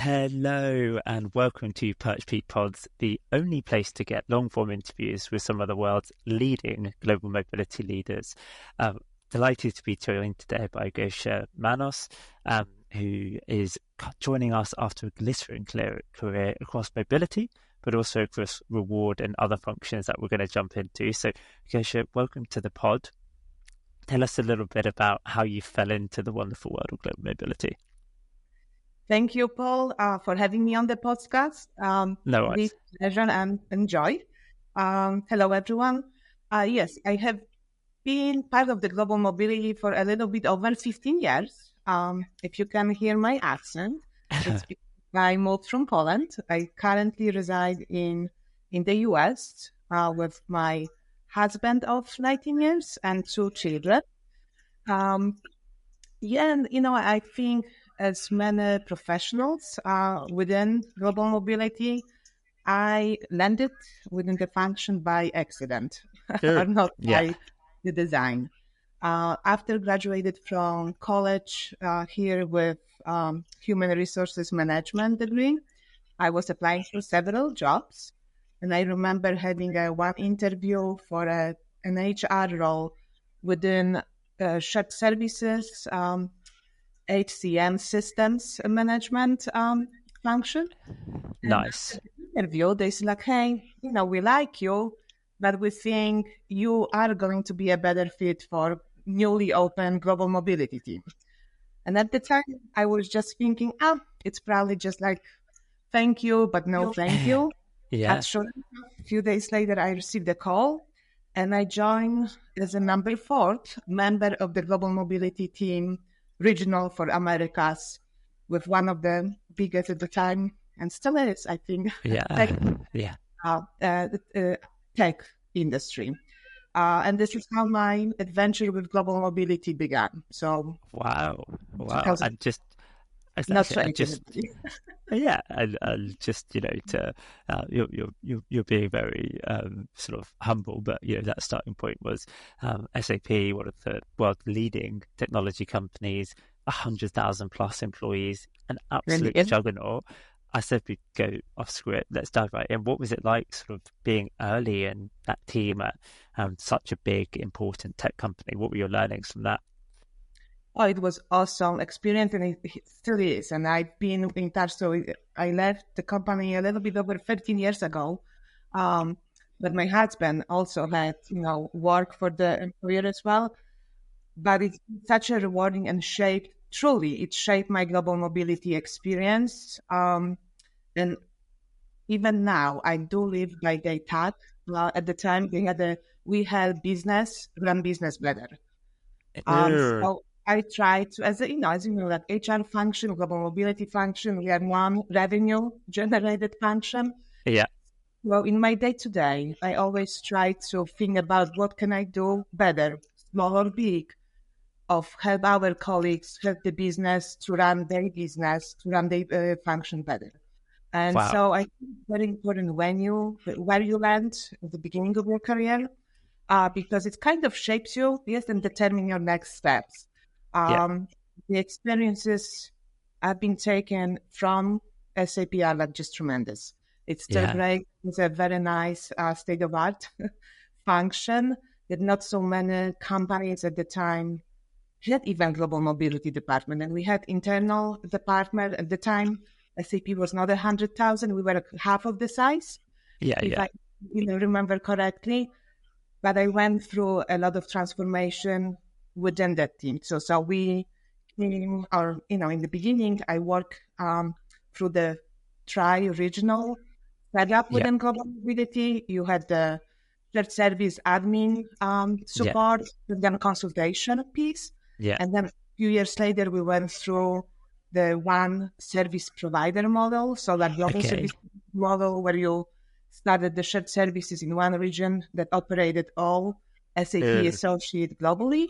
Hello and welcome to Perch Peak Pods, the only place to get long-form interviews with some of the world's leading global mobility leaders. Delighted to be joined today by Gosia Manos, who is joining us after a glittering career across mobility, but also across reward and other functions that we're going to jump into. So Gosia, welcome to the pod. Tell us a little bit about how you fell into the wonderful world of global mobility. Thank you, Paul, for having me on the podcast. No worries. Pleasure and enjoy. Hello, everyone. Yes, I have been part of the global mobility for a little bit over 15 years. If you can hear my accent, it's because I moved from Poland. I currently reside in the US with my husband of 19 years and 2 children. And, I think as many professionals within global mobility, I landed within the function by accident, or not by the design. After graduated from college here with human resources management degree, I was applying for several jobs. And I remember having one interview for an HR role within shared services, HCM systems management function. Nice. And in the interview, they said like, hey, we like you, but we think you are going to be a better fit for newly open global mobility team. And at the time, I was just thinking, it's probably just like, thank you, but no thank you. Yeah. Sure, a few days later, I received a call and I joined as a number 4th member of the global mobility team, regional for Americas, with one of the biggest at the time, and still is, I think, tech industry. And this is how my adventure with global mobility began. So, wow, you're being very sort of humble, but that starting point was SAP, one of the world's leading technology companies, 100,000 plus employees, an absolute juggernaut. I said we'd go off script. Let's dive right in. What was it like, sort of being early in that team at such a big, important tech company? What were your learnings from that? Oh, it was awesome experience, and it still is. And I've been in touch. So I left the company a little bit over 13 years ago. But my husband also had, work for the employer as well. But it's such a rewarding and it shaped my global mobility experience. And even now, I do live by their thought. At the time, we had business, run business better. So I try to, as you know, like HR function, global mobility function, we have one revenue generated function. Yeah. Well, in my day-to-day, I always try to think about what can I do better, small or big, of help our colleagues, help the business to run their business, to run their function better. And so I think it's very important where you land at the beginning of your career, because it kind of shapes you, and determine your next steps. The experiences I've been taken from SAP are like just tremendous. It's still great. It's a very nice state-of-art function that not so many companies at the time had even global mobility department. And we had internal department at the time. SAP was not 100,000. We were half of the size. If I remember correctly. But I went through a lot of transformation within that team. So we, in the beginning, I worked through the tri-regional setup within global mobility. You had the shared service admin support, and then consultation piece. And then a few years later, we went through the one service provider model. So that global service model where you started the shared services in one region that operated all SAP associates globally.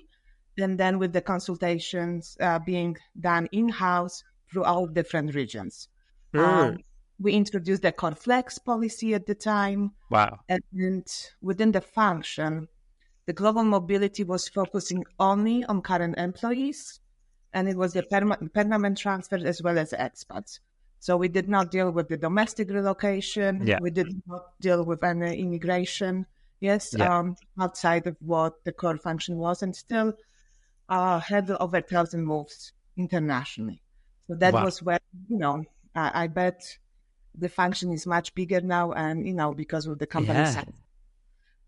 And then with the consultations being done in-house through all different regions. We introduced the core flex policy at the time. Wow. And within the function, the global mobility was focusing only on current employees, and it was the permanent transfer as well as expats. So we did not deal with the domestic relocation. Yeah. We did not deal with any immigration, Yeah. outside of what the core function was, and still had over 1,000 moves internationally. So that Wow. was where, I bet the function is much bigger now, and, because of the company Yeah. size.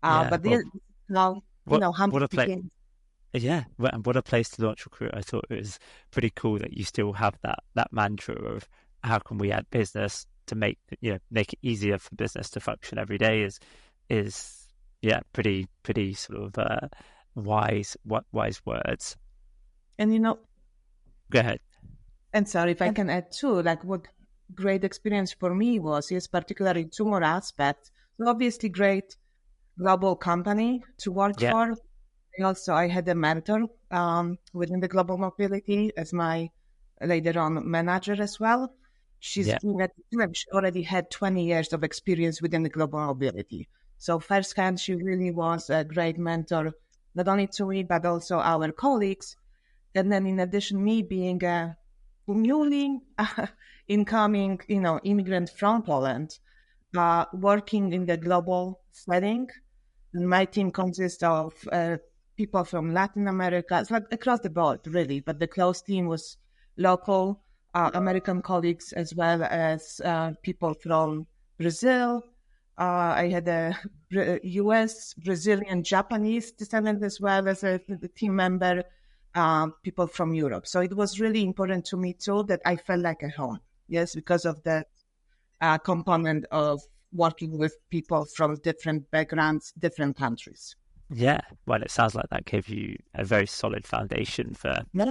Yeah. But Well, now, what Hamburg what a place. became. Yeah, and what a place to launch your career. I thought it was pretty cool that you still have that mantra of how can we add business to make it easier for business to function every day is yeah, pretty sort of wise words. And, Go ahead. and sorry if I can add too, like what great experience for me was, yes, particularly two more aspects. So obviously, great global company to work Yeah, for. Also, I had a mentor within the global mobility as my later on manager as well. She's yeah, been at the time, she already had 20 years of experience within the global mobility. So firsthand, she really was a great mentor, not only to me, but also our colleagues. And then in addition, me being a newly incoming, immigrant from Poland, working in the global setting, and my team consists of people from Latin America, it's like across the board, really. But the close team was local American colleagues as well as people from Brazil. I had a U.S., Brazilian, Japanese descendant as well as a team member, people from Europe. So it was really important to me too that I felt like at home. Yes, because of that component of working with people from different backgrounds, different countries. yeah. Well, it sounds like that gave you a very solid foundation for Yeah.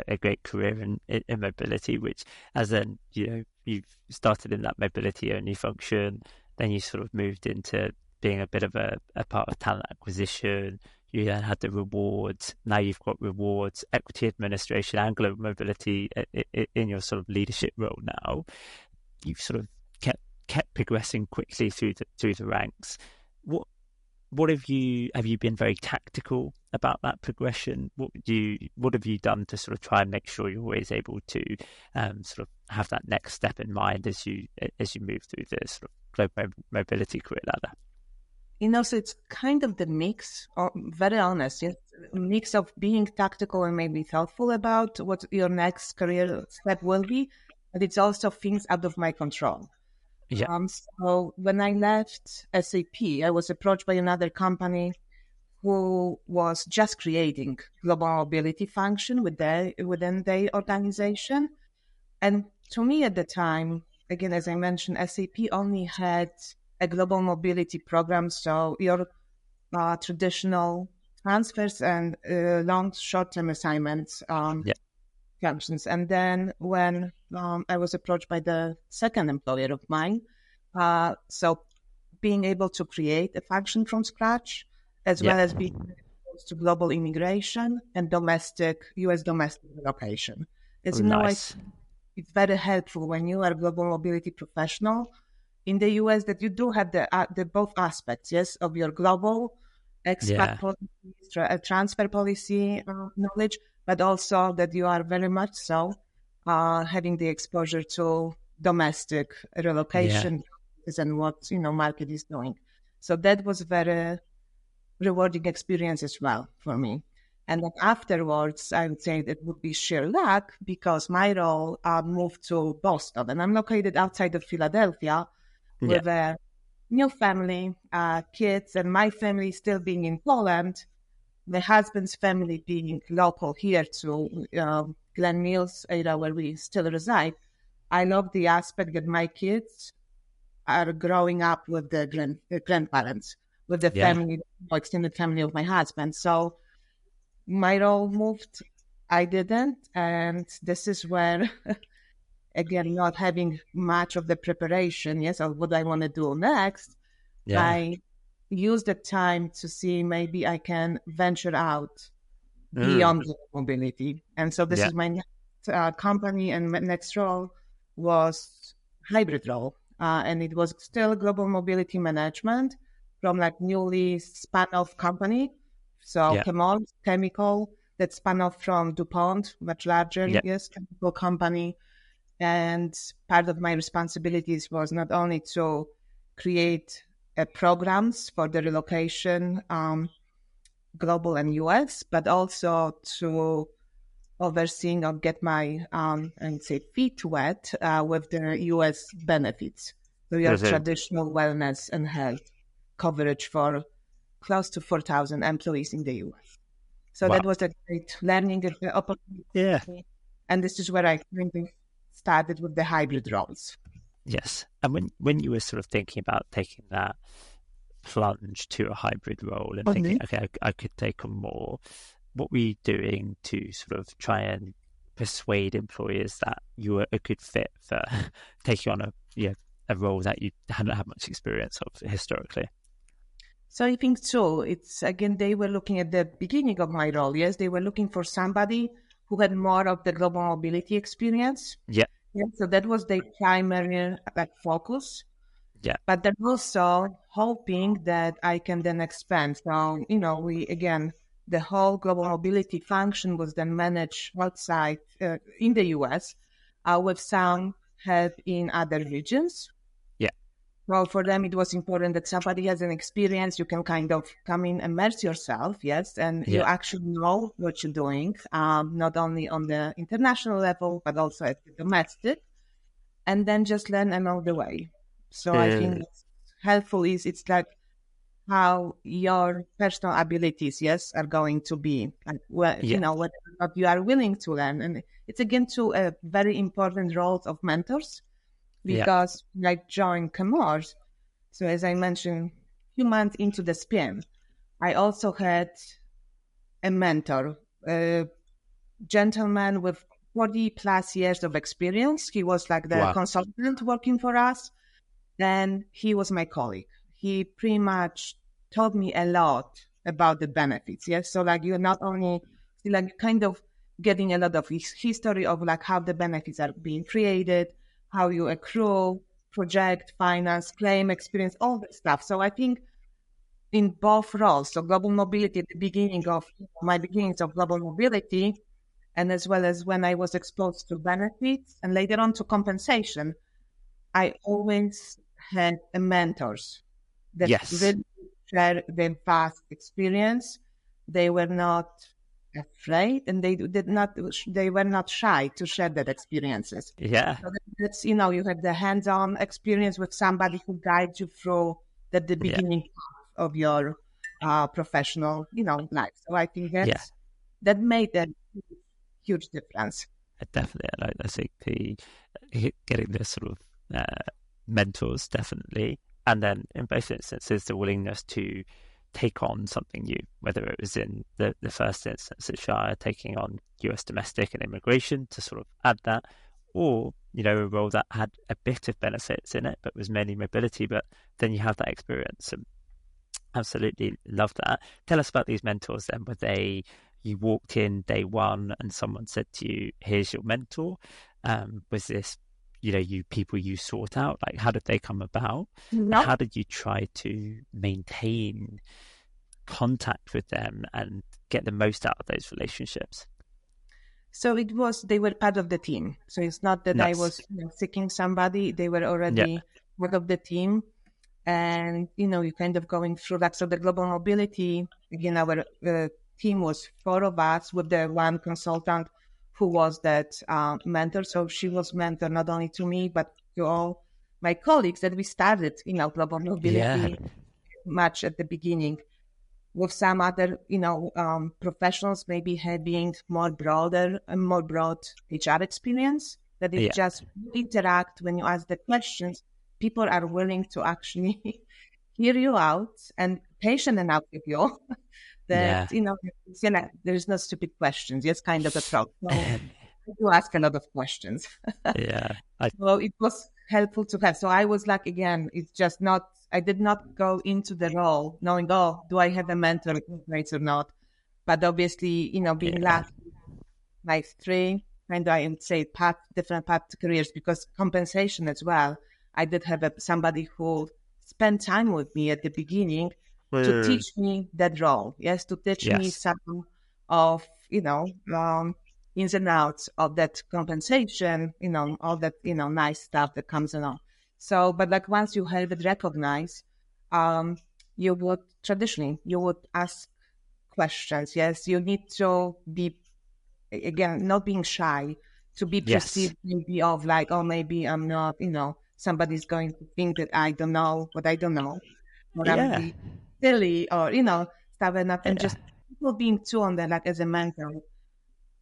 a great career in mobility, which as then, you've started in that mobility only function, then you sort of moved into being a bit of a part of talent acquisition. You then had the rewards. Now you've got rewards, equity administration, and global mobility in your sort of leadership role now. You've sort of kept progressing quickly through the ranks. What what have you been very tactical about that progression? What have you done to sort of try and make sure you're always able to sort of have that next step in mind as you move through this sort of global mobility career ladder? So it's kind of the mix, or very honest, yes, a mix of being tactical and maybe thoughtful about what your next career step will be, but it's also things out of my control. Yeah, So when I left SAP, I was approached by another company who was just creating global mobility function within their organization. And to me at the time, again, as I mentioned, SAP only had a global mobility program. So your traditional transfers and long short-term assignments yeah, functions. And then when I was approached by the second employer of mine, so being able to create a function from scratch, as yeah. well as being exposed to global immigration and U.S. domestic relocation. Oh, As you know, nice. it's very helpful when you are a global mobility professional in the US that you do have the both aspects, yes, of your global expat Yeah, policy, transfer policy knowledge, but also that you are very much so having the exposure to domestic yeah, relocation and what market is doing. So that was very rewarding experience as well for me. And then afterwards, I would say that would be sheer luck because my role moved to Boston, and I'm located outside of Philadelphia yeah, with a new family, kids, and my family still being in Poland, the husband's family being local here to Glen Mills area where we still reside. I love the aspect that my kids are growing up with the grandparents, with the yeah, family, extended family of my husband. So my role moved. I didn't. And this is where, again, not having much of the preparation, yes, of what I want to do next, yeah. I use the time to see maybe I can venture out Mm, beyond mobility. And so this yeah, is my next company, and my next role was hybrid role. And it was still global mobility management from like newly spun off company. So yeah, chemical that spun off from DuPont, much larger, yeah, yes, chemical company. And part of my responsibilities was not only to create programs for the relocation, global and US, but also to overseeing or get my, and say, feet wet with the US benefits. So your Brilliant. traditional wellness and health coverage for close to 4,000 employees in the US. So Wow. that was a great learning opportunity. Yeah. And this is where I really started with the hybrid roles. Yes. And when you were sort of thinking about taking that plunge to a hybrid role and thinking, okay, I could take on more, what were you doing to sort of try and persuade employers that you were a good fit for taking on a role that you hadn't had much experience of historically? So I think so. It's again, they were looking at the beginning of my role. Yes, they were looking for somebody who had more of the global mobility experience. Yeah. Yeah, so that was their primary focus. Yeah. But they're also hoping that I can then expand. So, the whole global mobility function was then managed outside in the US with some help in other regions. Yeah. Well, for them, it was important that somebody has an experience. You can kind of come in, immerse yourself, yes, and you actually know what you're doing, not only on the international level, but also at the domestic, and then just learn along the way. So I think what's helpful is it's like how your personal abilities, yes, are going to be, like, whether or not you are willing to learn. And it's again to a very important role of mentors, because like join Commerce. So as I mentioned, a few months into the SPM, I also had a mentor, a gentleman with 40 plus years of experience. He was like the consultant working for us. Then he was my colleague. He pretty much taught me a lot about the benefits. Yes. So like you're not only like kind of getting a lot of history of like how the benefits are being created, how you accrue, project, finance, claim, experience, all that stuff. So I think in both roles, so global mobility at the beginning of my beginnings of global mobility, and as well as when I was exposed to benefits and later on to compensation, I always had mentors that really shared their vast experience. They were not afraid, and they were not shy to share that experiences. Yeah. So that's, you have the hands-on experience with somebody who guides you through the beginning of your professional, life. So I think that made a huge difference. Definitely. I think getting the sort of mentors, definitely. And then in both instances, the willingness to take on something new, whether it was in the first instance at Shire, taking on US domestic and immigration to sort of add that, or, a role that had a bit of benefits in it, but was mainly mobility, but then you have that experience. And absolutely love that. Tell us about these mentors then. Were they, you walked in day one and someone said to you, here's your mentor? Was this, people you sought out? Like, how did they come about? No. How did you try to maintain contact with them and get the most out of those relationships? So they were part of the team. So it's not that I was seeking somebody. They were already part of the team. And, you're kind of going through that. So the global mobility, again, our team was 4 of us with the one consultant who was that mentor. So she was mentor not only to me, but to all my colleagues that we started, global mobility much at the beginning, with some other, professionals maybe having more broad HR experience, that it just interact when you ask the questions. People are willing to actually hear you out and patient enough with you that, there's no stupid questions. It's kind of approach. So you ask a lot of questions. So it was helpful to have. So I was like, again, it's just not, I did not go into the role knowing, do I have a mentor or not? But obviously, being last like 3, kind of, I would say different path to careers, because compensation as well. I did have somebody who spent time with me at the beginning to teach me that role. Yes, to teach me some of, ins and outs of that compensation, all that, nice stuff that comes along. So, but like once you have it recognized, you would ask questions. Yes, you need to be, again, not being shy, to be Yes. perceived maybe of like, oh, maybe I'm not, somebody's going to think that I don't know what I don't know, or I'm Yeah. being silly, or, stuff enough. And Yeah. just people being too on that, like as a mentor,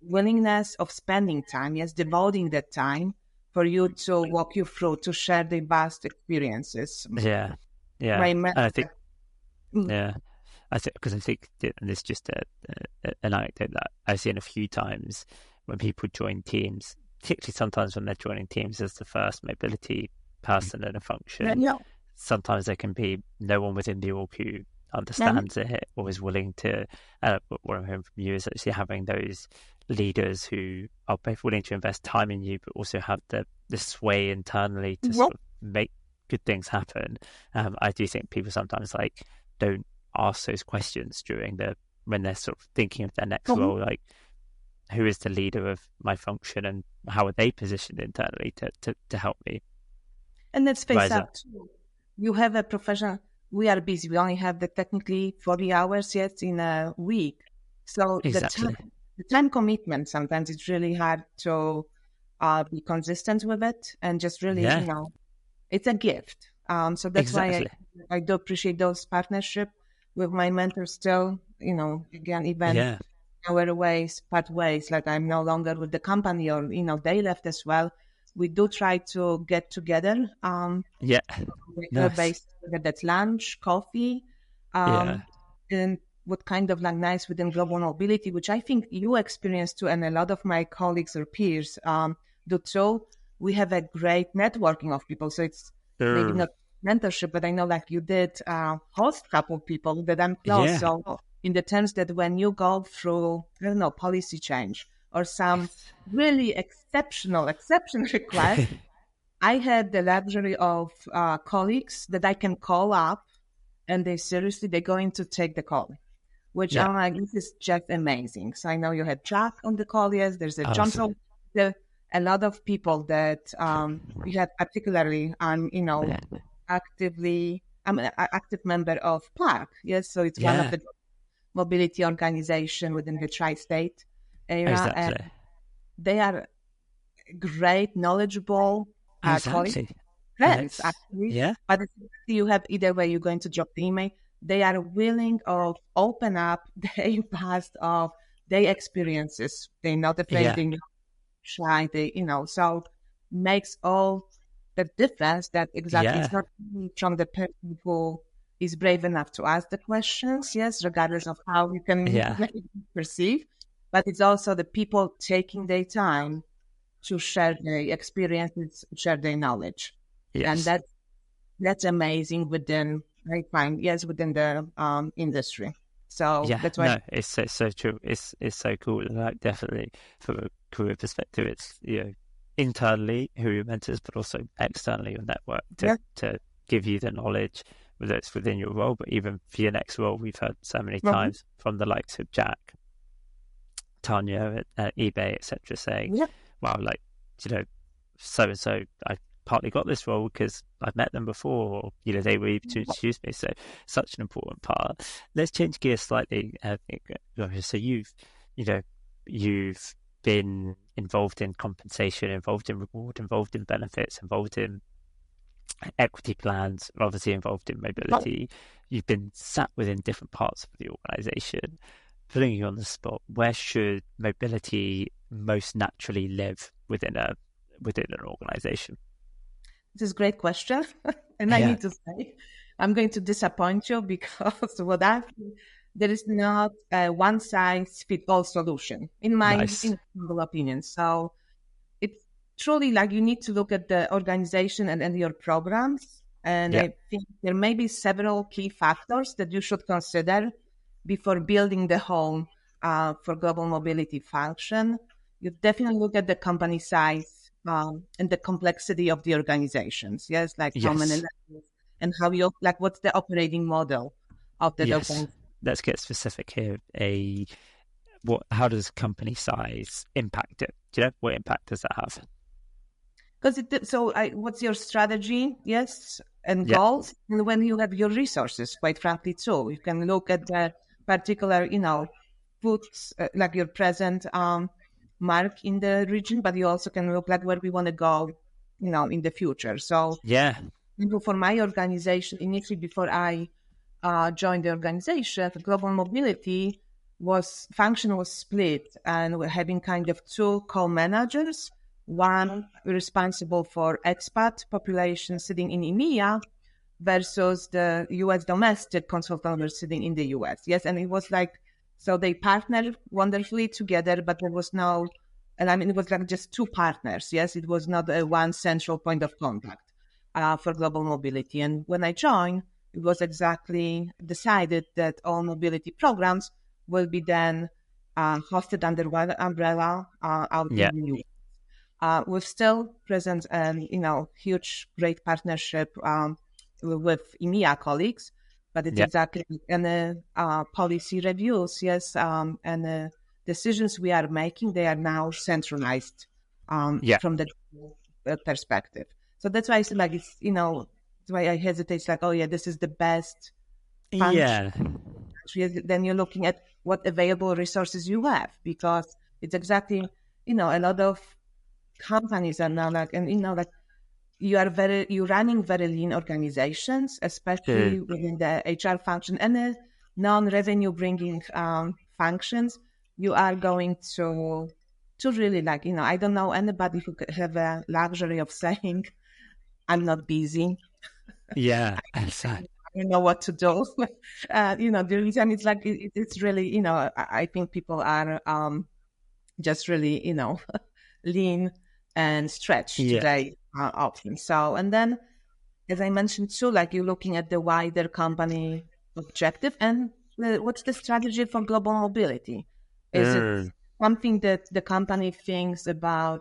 willingness of spending time, yes, devoting that time for you to walk you through, to share the vast experiences. Yeah. Yeah. My And I think, mentor, mm, yeah, because I think and this is just an anecdote that I've seen a few times when people join teams, particularly sometimes when they're joining teams as the first mobility person in a function. yeah, Sometimes there can be no one within the org who and understands it or is willing to. But what I'm hearing from you is actually having those leaders who are both willing to invest time in you, but also have the sway internally to well, sort of make good things happen. I do think people sometimes like don't ask those questions when they're sort of thinking of their next role, like who is the leader of my function and how are they positioned internally to help me and let's face rise up up. too. You have a professional. We are busy. We only have the technically 40 hours yet in a week. So Exactly. the time commitment, sometimes it's really hard to be consistent with it, and just really, Yeah, it's a gift. So that's why exactly. I do appreciate those partnership with my mentors still, again, even Yeah, our ways, part ways, like I'm no longer with the company, or, they left as well. We do try to get together, yeah. regular Nice. basis, whether that's lunch, coffee, Yeah, and what kind of like nice within global mobility, which I think you experience too, and a lot of my colleagues or peers do too. We have a great networking of people, so it's maybe uh, not mentorship, but I know like you did host a couple of people that I'm close. yeah. So in the terms that when you go through, I don't know, policy change or some Yes. really exceptional request, I had the luxury of colleagues that I can call up, and they're going to take the call, which Yeah. I'm like, this is just amazing. So I know you had Jack on the call. Yes, there's a John. Awesome. So a lot of people that we had, particularly, I'm an active member of PAC. Yes, so it's one of Yeah, the mobility organization within the tri-state area, and exactly. they are great, knowledgeable colleagues, Exactly. And friends, it's, actually. yeah, But you have either way, you're going to drop the email. They are willing of open up their past of their experiences. They're not afraid, yeah, they're not shy, so makes all the difference that exactly yeah, it's not only from the person who is brave enough to ask the questions, yes, regardless of how you can yeah, perceive, but it's also the people taking their time to share their experiences, share their knowledge. And yes. that's amazing within, I find, yes, within the industry. So Yeah, that's why, no, it's so true. It's so cool. Like definitely from a career perspective, it's internally who are your mentors, but also externally your network yeah, to give you the knowledge, whether it's within your role, but even for your next role, we've heard so many mhm, times from the likes of Jack, Tanya at eBay, etc., saying, yeah, "Wow, like so and so, I partly got this role because I've met them before, or they were able to introduce me." So, such an important part. Let's change gears slightly. So you know, you've been involved in compensation, involved in reward, involved in benefits, involved in equity plans, obviously involved in mobility. You've been sat within different parts of the organization. Putting you on the spot, where should mobility most naturally live within an organization? this is a great question. And I Yeah, need to say, I'm going to disappoint you because there is not a one size fit all solution nice. in humble opinion. So it's truly like you need to look at the organization and your programs. And Yeah, I think there may be several key factors that you should consider before building the home for global mobility function. You definitely look at the company size and the complexity of the organizations. Yes, like how many yes, levels and how you like what's the operating model of the yes. organization. Let's get specific here. how does company size impact it? Do you know what impact does that have? Because what's your strategy? Yes, and Yeah, goals. And when you have your resources, quite frankly, too, you can look at the particular, foods like your present mark in the region, but you also can look like where we want to go, in the future. So, yeah, for my organization, initially before I joined the organization, global mobility function was split, and we're having kind of two co-managers, one responsible for expat population sitting in EMEA versus the US domestic consultant were sitting in the US. Yes, and it was like, so they partnered wonderfully together, but there was no, and I mean, it was like just two partners. Yes, it was not a one central point of contact for global mobility. And when I joined, it was exactly decided that all mobility programs will be then hosted under one umbrella out in yeah, the US. We're still present and, huge, great partnership with EMEA colleagues, but it's yeah, exactly, and policy reviews, yes, and decisions we are making, they are now centralized yeah, from the perspective. So that's why I said, like, it's, that's why I hesitate. It's like, oh yeah, this is the best function. yeah, Then you're looking at what available resources you have, because it's exactly, a lot of companies are now like, and like you're running very lean organizations, mm, especially within the HR function and the non-revenue bringing functions. You are going to really like, I don't know anybody who could have a luxury of saying, I'm not busy. yeah. I don't know what to do. The reason it's like, it's really, I think people are just really, lean and stretched Yeah, today often. So, and then, as I mentioned too, like you're looking at the wider company objective and what's the strategy for global mobility? Is it mm, something that the company thinks about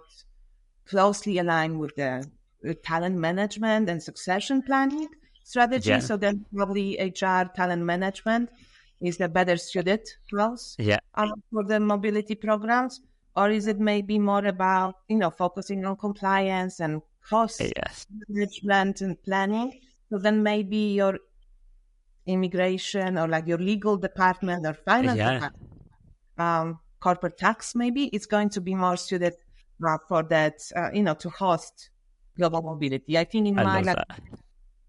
closely aligned with the talent management and succession planning strategy? yeah, So then probably HR talent management is the better suited roles yeah, for the mobility programs, or is it maybe more about focusing on compliance and cost yes, management and planning? So then maybe your immigration or like your legal department or finance yeah. department, corporate tax maybe it's going to be more suited for that, to host global mobility. I think in I my love like that.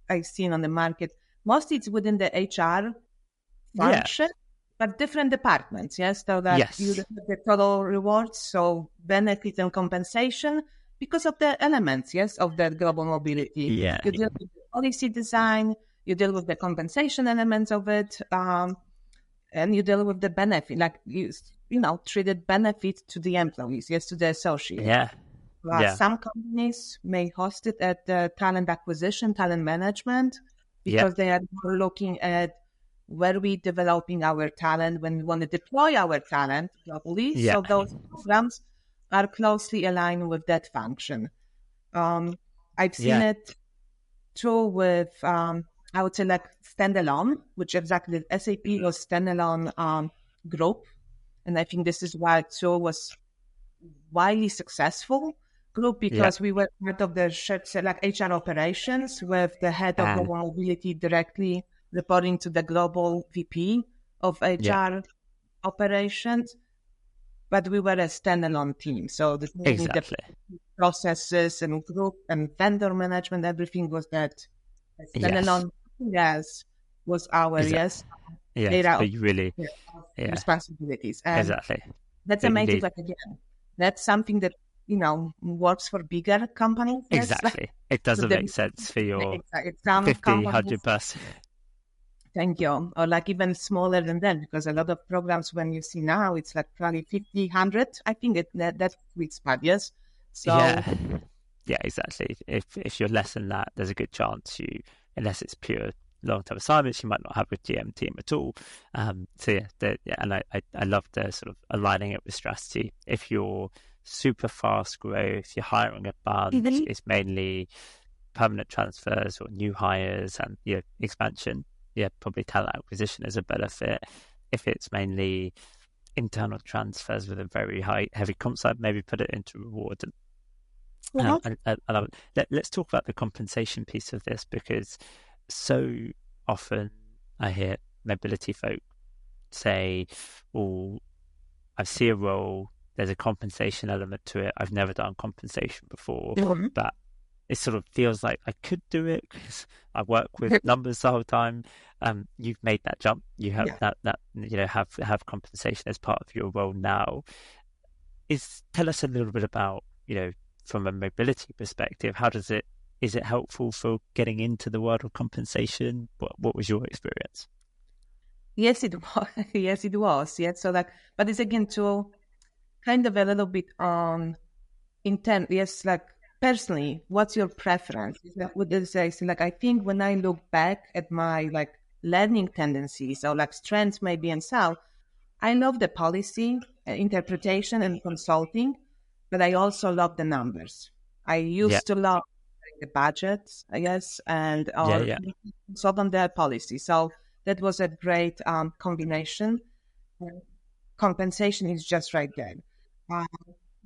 I've seen on the market, mostly it's within the HR Yeah, function, but different departments, yes, so that you yes, look at the total rewards, so benefit and compensation, because of the elements, yes, of that global mobility. yeah, You deal with the policy design, you deal with the compensation elements of it, and you deal with the benefit, like treated benefit to the employees, yes, to the associate. yeah, yeah, Some companies may host it at the talent acquisition, talent management, yeah, because they are more looking at where we developing our talent, when we want to deploy our talent globally. yeah, So those programs are closely aligned with that function. Um, I've seen yeah. it too with, I would say, like standalone, which exactly SAP was standalone group. And I think this is why too was widely successful group, Yeah. because we were part of the shared like HR operations with the head of global mobility directly reporting to the global VP of Yeah. HR operations. But we were a standalone team. So the Exactly. processes and group and vendor management, everything was that Yes. standalone. Yes, was our, Exactly. yes, Yes. area But of you really, yeah, responsibilities. And exactly. that's But you amazing. need, Like, again, that's something that, works for bigger companies. Yes. exactly. It But doesn't there make sense for your exactly. Some 50, companies, 100 person. thank you, or like even smaller than that, because a lot of programs, when you see now, it's like probably 50, 100. I think that's sweet spot, yes? Yeah. So, Yeah, exactly. If you're less than that, there's a good chance you, unless it's pure long-term assignments, you might not have a GM team at all. So yeah, and I love the sort of aligning it with strategy. If you're super fast growth, you're hiring a bunch, it's mainly permanent transfers or new hires and expansion. Yeah, probably talent acquisition is a better fit. If it's mainly internal transfers with a very heavy comp side, maybe put it into reward. Let's talk about the compensation piece of this, because so often I hear mobility folk say, "Oh, I see a role, there's a compensation element to it. I've never done compensation before, but it sort of feels like I could do it because I work with numbers the whole time." You've made that jump. You have that have compensation as part of your role now. Tell us a little bit about, from a mobility perspective, is it helpful for getting into the world of compensation? What was your experience? Yes, it was. Yes, it was. Yes, so but it's again to kind of a little bit on intent. Yes, personally, what's your preference? What does I say? I think when I look back at my learning tendencies or strengths maybe and so, I love the policy, interpretation and consulting, but I also love the numbers. I used to love the budgets, I guess, and consult on their policy. So that was a great combination. Compensation is just right there.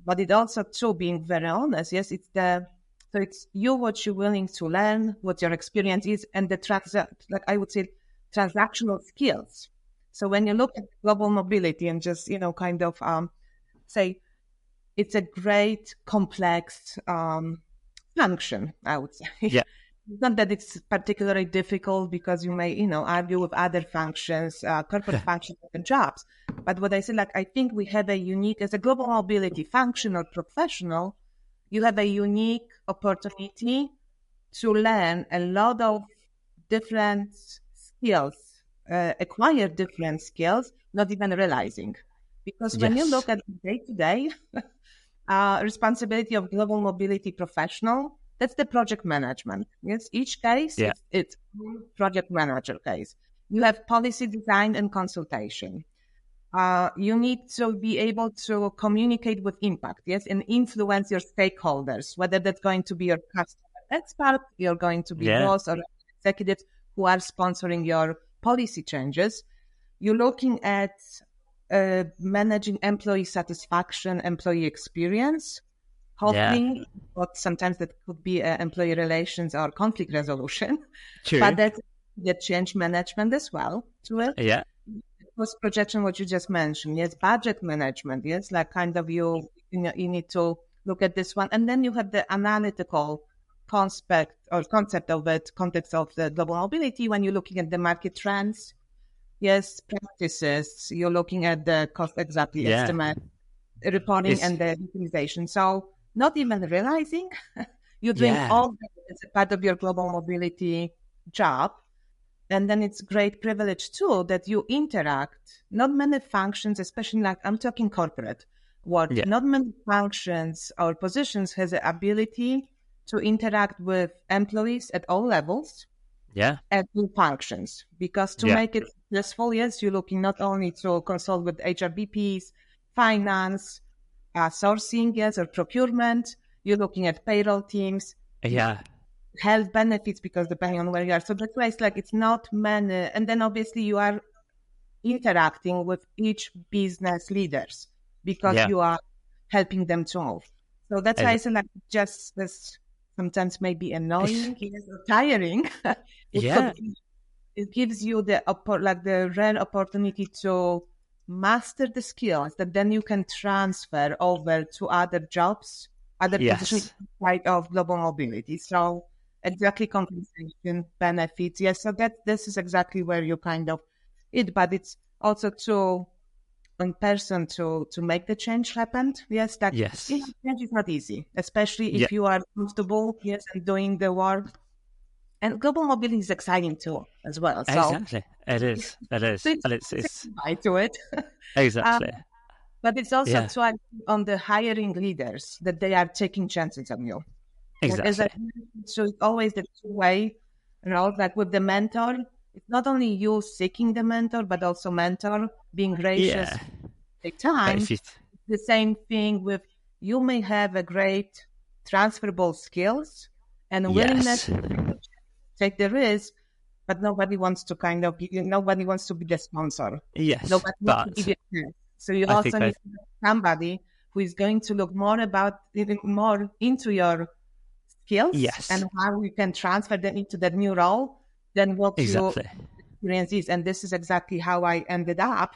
But it also, too, being very honest, yes, it's you, what you're willing to learn, what your experience is, and I would say transactional skills. So when you look at global mobility and just, say it's a great complex function, I would say. Yeah. It's not that it's particularly difficult because you may, argue with other functions, corporate functions and jobs. But what I say, I think we have a unique, as a global mobility function or professional, you have a unique opportunity to learn a lot of different skills, acquire different skills, not even realizing. Because when you look at day-to-day responsibility of global mobility professional, that's the project management. Yes, each case, it's project manager case. You have policy design and consultation. You need to be able to communicate with impact, yes, and influence your stakeholders, whether that's going to be your customer expert, you're going to be boss or executives who are sponsoring your policy changes. You're looking at managing employee satisfaction, employee experience, hopefully, but sometimes that could be employee relations or conflict resolution. True. But that's the change management as well to it. Yeah. Cost projection, what you just mentioned. Yes, budget management. Yes, you need to look at this one. And then you have the analytical concept of it, context of the global mobility when you're looking at the market trends. Yes, practices. You're looking at the cost estimate, reporting, and the utilization. So not even realizing you're doing all that as a part of your global mobility job. And then it's great privilege too that you interact. Not many functions, especially I'm talking corporate world, not many functions or positions has the ability to interact with employees at all levels. At all functions, because to make it successful, yes, you're looking not only to consult with HRBPs, finance, sourcing, yes, or procurement. You're looking at payroll teams, health benefits, because depending on where you are. So that's why it's not many. And then obviously you are interacting with each business leaders because you are helping them to move. So that's why I say just this. Sometimes maybe annoying, or tiring. It gives you the rare opportunity to master the skills that then you can transfer over to other jobs, other positions outside of global mobility. So exactly, compensation, benefits. Yes, so this is exactly where you but it's also to one person to make the change happen. Yes, change is not easy, especially if you are comfortable, and doing the work. And global mobility is exciting too, as well. So exactly, it is. So it's to it. Exactly. But it's also on the hiring leaders that they are taking chances on you. Exactly. So it's always the two-way role. With the mentor, it's not only you seeking the mentor, but also mentor being gracious. Take time. The same thing with you may have a great transferable skills and willingness to take the risk, but nobody wants to nobody wants to be the sponsor. Yes, Nobody wants to be the So you I also think I, need somebody who is going to look more into your skills yes, and how you can transfer them into that new role than what your exactly. experience is. And this is exactly how I ended up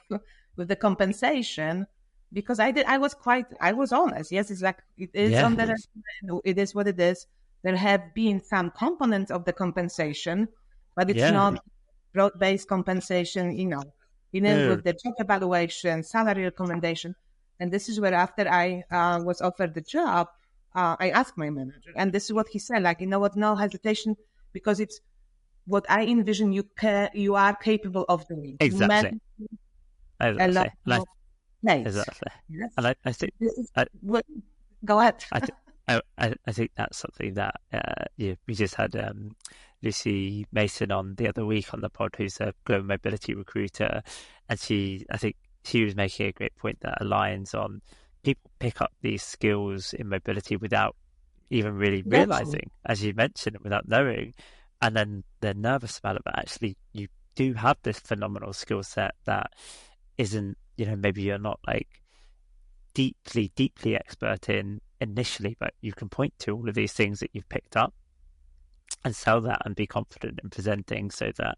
with the compensation, because I was honest. Yes, it's like, it is Yeah, on the resume, it is what it is. There have been some components of the compensation, but it's yeah. not broad-based compensation, No. with the job evaluation, salary recommendation. And this is where, after I was offered the job, I asked my manager, and this is what he said, like, you know what, no hesitation, because it's what I envision you are capable of doing. You Exactly. manage a lot Exactly. And I of plates. exactly. Yes. And I think This is I what, go ahead. I think I think that's something that yeah, we just had Lucy Mason on the other week on the pod, who's a global mobility recruiter, and I think she was making a great point that aligns on people pick up these skills in mobility without even really Exactly. realizing, as you mentioned, without knowing, and then they're nervous about it. But actually, you do have this phenomenal skill set that isn't, maybe you're not like deeply expert in initially, but you can point to all of these things that you've picked up and sell that and be confident in presenting, so that,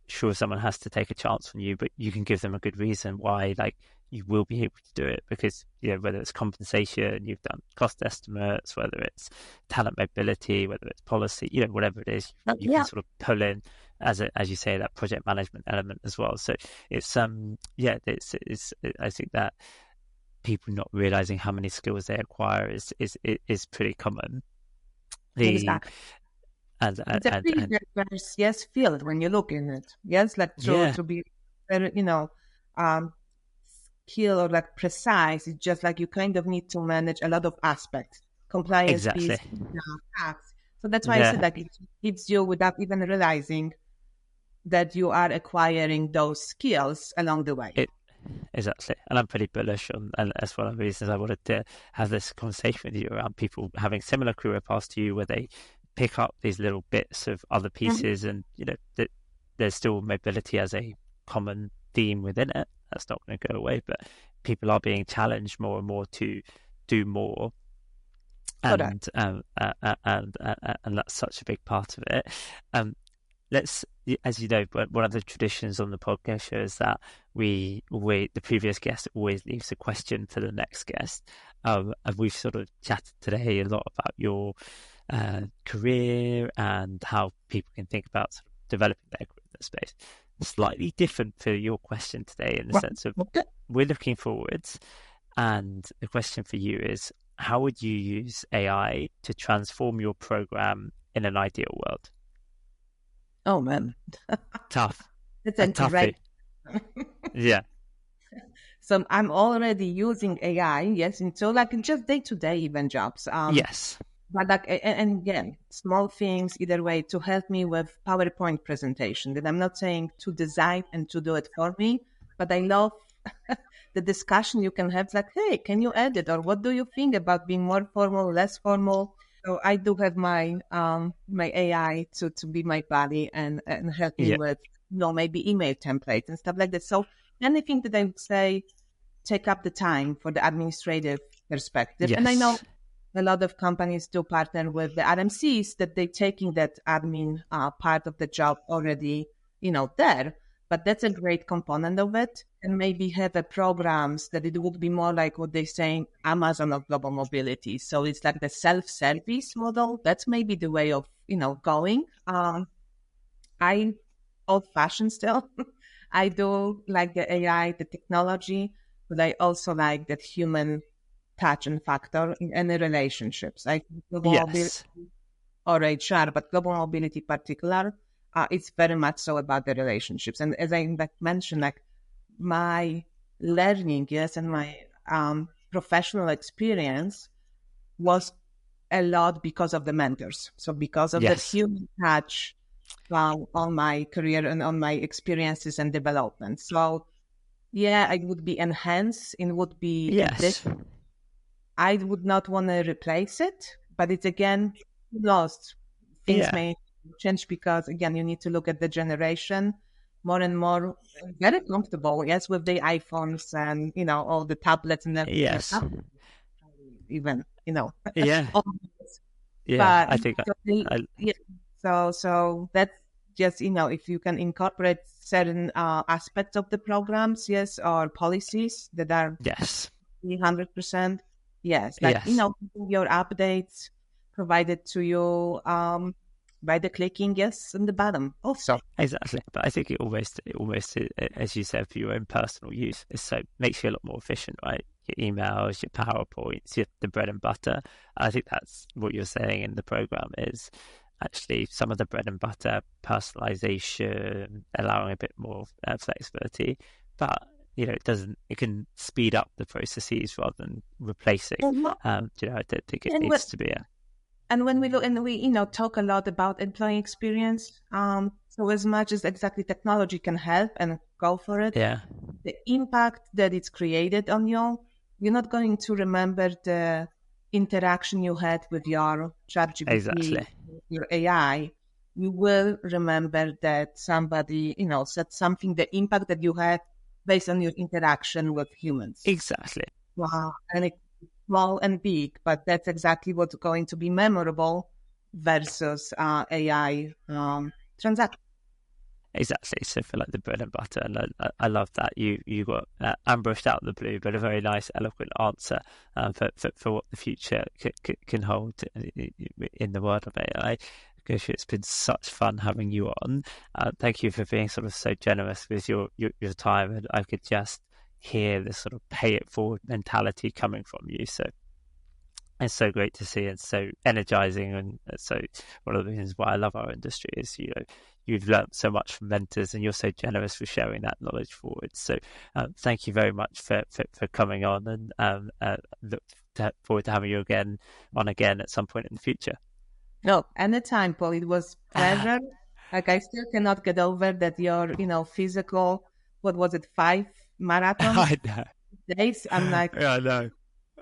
sure, someone has to take a chance on you, but you can give them a good reason why, like, you will be able to do it, because, whether it's compensation, you've done cost estimates, whether it's talent mobility, whether it's policy, whatever it is, you can Yeah, sort of pull in, as you say, that project management element as well. So it's yeah, it's I think that people not realizing how many skills they acquire is pretty common. The exactly. and It's a pretty and diverse, yes, field when you look in it. Yes, like yeah, to be very, um, skill or like precise. It's just like you kind of need to manage a lot of aspects, compliance exactly, piece, tax. So that's why I said, yeah, like, it hits you without even realizing that you are acquiring those skills along the way. it exactly. And I'm pretty bullish on, and that's one of the reasons I wanted to have this conversation with you around people having similar career paths to you, where they pick up these little bits of other Mhm. pieces, and that there's still mobility as a common theme within it. That's not going to go away, but people are being challenged more and more to do more, Correct. and that's such a big part of it. Um, let's, as you know, one of the traditions on the podcast show is that the previous guest always leaves a question for the next guest. And we've sort of chatted today a lot about your career and how people can think about sort of developing their career in the space. Slightly different for your question today, in the Well, sense of, okay. we're looking forwards, and the question for you is, how would you use AI to transform your program in an ideal world? Oh man, Tough. that's A a great. toughie. Yeah. So I'm already using AI, yes, into like just day to day even jobs. Yes. But like, and again, small things either way to help me with PowerPoint presentation. That I'm not saying to design and to do it for me, but I love the discussion you can have. Like, hey, can you edit, or what do you think about being more formal, less formal? So I do have my AI to be my buddy and help me Yeah. with maybe email templates and stuff like that. So anything that I would say take up the time for the administrative perspective. And I know Yes. a lot of companies do partner with the RMCs that they're taking that admin part of the job already, there. But that's a great component of it. And maybe have a programs that it would be more like what they say Amazon of global mobility. So it's like the self-service model. That's maybe the way of, going. I old-fashioned still. I do like the AI, the technology, but I also like that human touch and factor in any relationships. Like global mobility Yes. or HR, but global mobility particular, it's very much so about the relationships. And as I mentioned, like my learning, yes, and my professional experience was a lot because of the mentors. So because of that Yes. human touch on my career and on my experiences and development. So yeah, I would be enhanced. It would be Yes. addition. I would not want to replace it, but it's again lost. Things Yeah. may change because again, you need to look at the generation. more and more very comfortable, yes, with the iPhones and, all the tablets and everything. Yes. Even, Yeah. all Yeah. but I think so yeah, so that's just, if you can incorporate certain aspects of the programs, yes, or policies that are yes. 100%, yes, like, Yes. your updates provided to you by the clicking yes on the bottom also. Exactly, but I think it almost, as you said, for your own personal use, makes you a lot more efficient, right? Your emails, your PowerPoints, the bread and butter. I think that's what you're saying in the program is actually some of the bread and butter, personalization, allowing a bit more flexibility, but it can speed up the processes rather than replacing. I don't think it And needs to be a And when we look and we, talk a lot about employee experience, so as much as exactly technology can help and go for it, yeah, the impact that it's created on you, you're not going to remember the interaction you had with your ChatGPT, exactly. your AI. You will remember that somebody, said something, the impact that you had based on your interaction with humans. Exactly. Wow. And it small and big, but that's exactly what's going to be memorable versus AI transaction. Exactly. So for like the bread and butter, and I love that you got ambushed out of the blue, but a very nice, eloquent answer for what the future can hold in the world of AI. Gosia, it's been such fun having you on. Thank you for being sort of so generous with your time, and I could just hear the sort of pay it forward mentality coming from you. So it's so great to see and so energizing, and so one of the reasons why I love our industry is you've learned so much from mentors, and you're so generous for sharing that knowledge forward. So thank you very much for coming on, and look forward to having you again at some point in the future. No, anytime, Paul. It was pleasure. Like I still cannot get over that your, physical, what was it, 5 marathons I know. days? I'm like, Yeah, I know.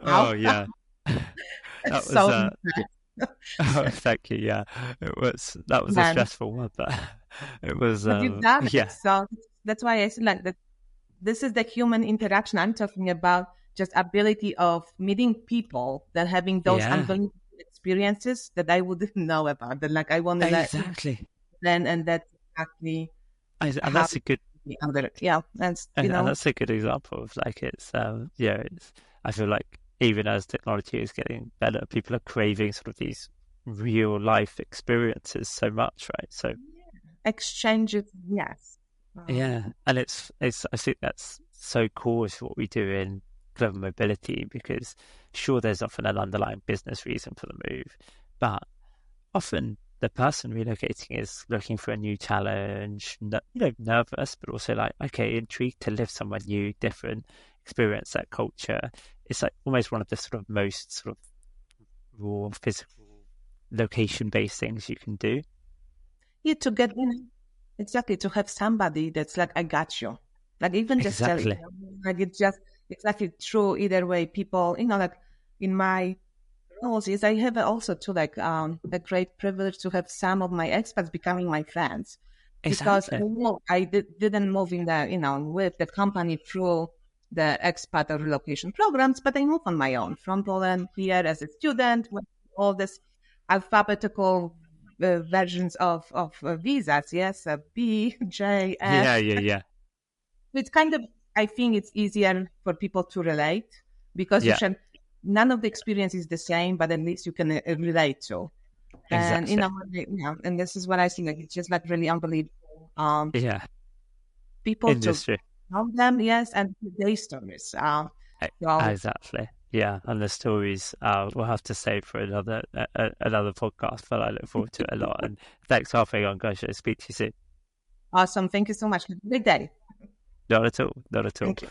Oh how? yeah. That was So oh, thank you. Yeah, that was a man, stressful one, but it was but you've done it. yeah, So that's why I said like that. This is the human interaction I'm talking about, just ability of meeting people that having those yeah, unbelievable experiences that I wouldn't know about. That like I want to exactly. learn, and that's exactly And how that's a good the other. Yeah, that's and that's a good example of like it's I feel like even as technology is getting better, people are craving sort of these real life experiences so much, right? So exchanges. Yes. yeah, and it's I think that's so core to what we do in global mobility, because sure there's often an underlying business reason for the move, but often the person relocating is looking for a new challenge, nervous, but also like, okay, intrigued to live somewhere new, different, experience that culture. It's like almost one of the sort of most sort of raw physical location-based things you can do. Yeah, to get exactly to have somebody that's like, I got you. Like even just tell it, Exactly. like it's just exactly true either way. People, like in my roles, is I have also too like the great privilege to have some of my expats becoming my friends, because Exactly. I didn't move in the with the company through the expat or relocation programs, but I moved on my own from Poland here as a student with all this alphabetical versions of visas. Yes, B, J, Yeah, F. yeah, yeah. It's kind of, I think it's easier for people to relate, because you Yeah, should, none of the experience is the same, but at least you can relate to. And, exactly. and this is what I think, like, it's just like really unbelievable. Yeah. People to Industry. know them, yes, and their stories. So, Exactly. Yeah, and the stories we'll have to save for another podcast, but I look forward to it a lot. And thanks for hopping on, guys. Speak to you soon. awesome. Thank you so much. Have a great day. Not at all. Not at all. Thank you.